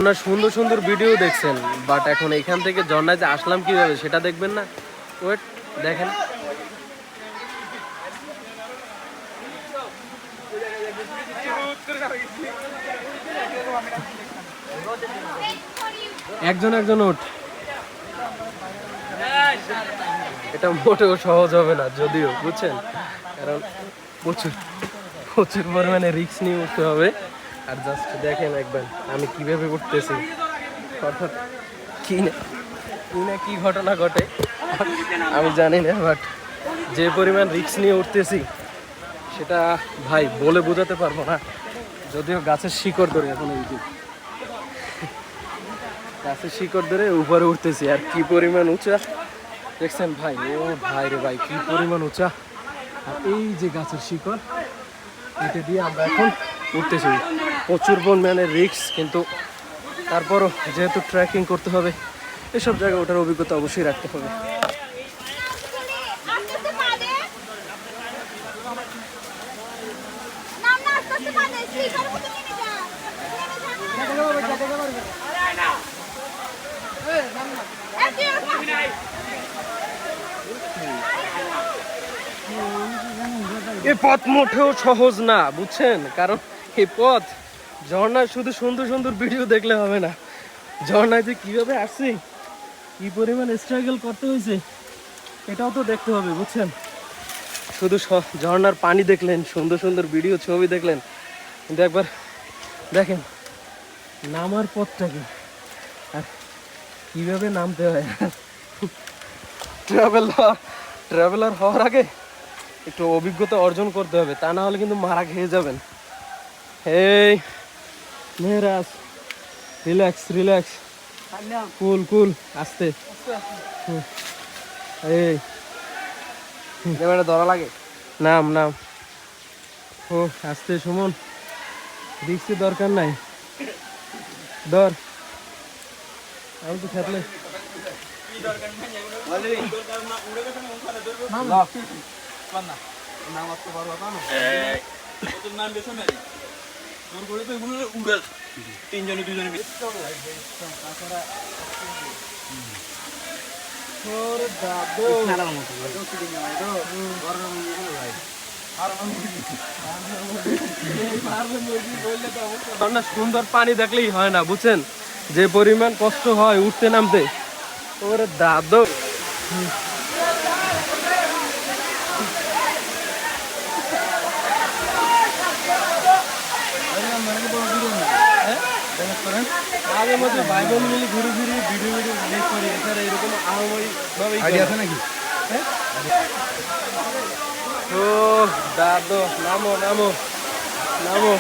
আপনারা সুন্দর সুন্দর ভিডিও দেখছেন, বাট এখন এখান থেকে ঝর্ণায় যে আসলাম কিভাবে সেটা দেখবেন না। ওয়েট, দেখেন। একজন একজন ওঠ। এটা মোটেও সহজ হবে না যদিও, বুঝছেন, কারণ প্রচুর প্রচুর পরিমাণে রিস্ক নিয়ে উঠতে হবে। আর জাস্ট দেখেন একবার আমি কিভাবে উঠতেছি, অর্থাৎ কি না কি ঘটনা ঘটে আমি জানি না, বাট যে পরিমাণ রিস্ক নিয়ে উঠতেছি সেটা ভাই বলে বোঝাতে পারবো না। যদিও গাছের শিকড় ধরে এখন এই গাছের শিকড় ধরে উপরে উঠতেছি, আর কি পরিমাণ উঁচা দেখছেন ভাই। ও ভাই রে ভাই, কি পরিমাণ উঁচা। আর এই যে গাছের শিকড়, এটা দিয়ে আমরা এখন উঠতেছি। প্রচুর পরিমাণে রিস্ক, কিন্তু তারপরও যেহেতু ট্রেকিং করতে হবে, এসব জায়গায় ওঠার অভিজ্ঞতা অবশ্যই রাখতে হবে। এই পথ মোটেও সহজ না, বুঝছেন, কারণ এই পথ ঝর্ণায় শুধু সুন্দর সুন্দর ভিডিও দেখলে হবে না। ঝর্ণায় যে কিভাবে আসছি, কি পরিমাণ স্ট্রাগল করতে হয়েছে এটাও তো দেখতে হবে, বুঝছেন। শুধু ঝর্ণার পানি দেখলেন, সুন্দর সুন্দর ভিডিও ছবি দেখলেন, কিন্তু একবার দেখেন নামার পথটাকে আর কিভাবে নামতে হয়। ট্রাভেলার হওয়ার আগে একটু অভিজ্ঞতা অর্জন করতে হবে, তা না হলে কিন্তু মারা খেয়ে যাবেন। এই মেহরাজ, রিল্যাক্স রিল্যাক্স, কুল কুল, আস্তে। এই ধরা লাগে, নাম নাম। ও আস্তে, সুমন, রিক্সের দরকার নাই, ধর। আমি তো থাকলে সুন্দর পানি দেখলেই হয় না, বুঝছেন, যে পরিমাণ কষ্ট হয় উঠতে নামতে। ওরে দাদু, আগের মতো ভাই বোন মিলে ঘুরে ফিরে ভিডিও রিলিজ করি, এছাড়া এরকম আহামরি ভাবে আছে নাকি? ও দাদু, নামো নামো নামো।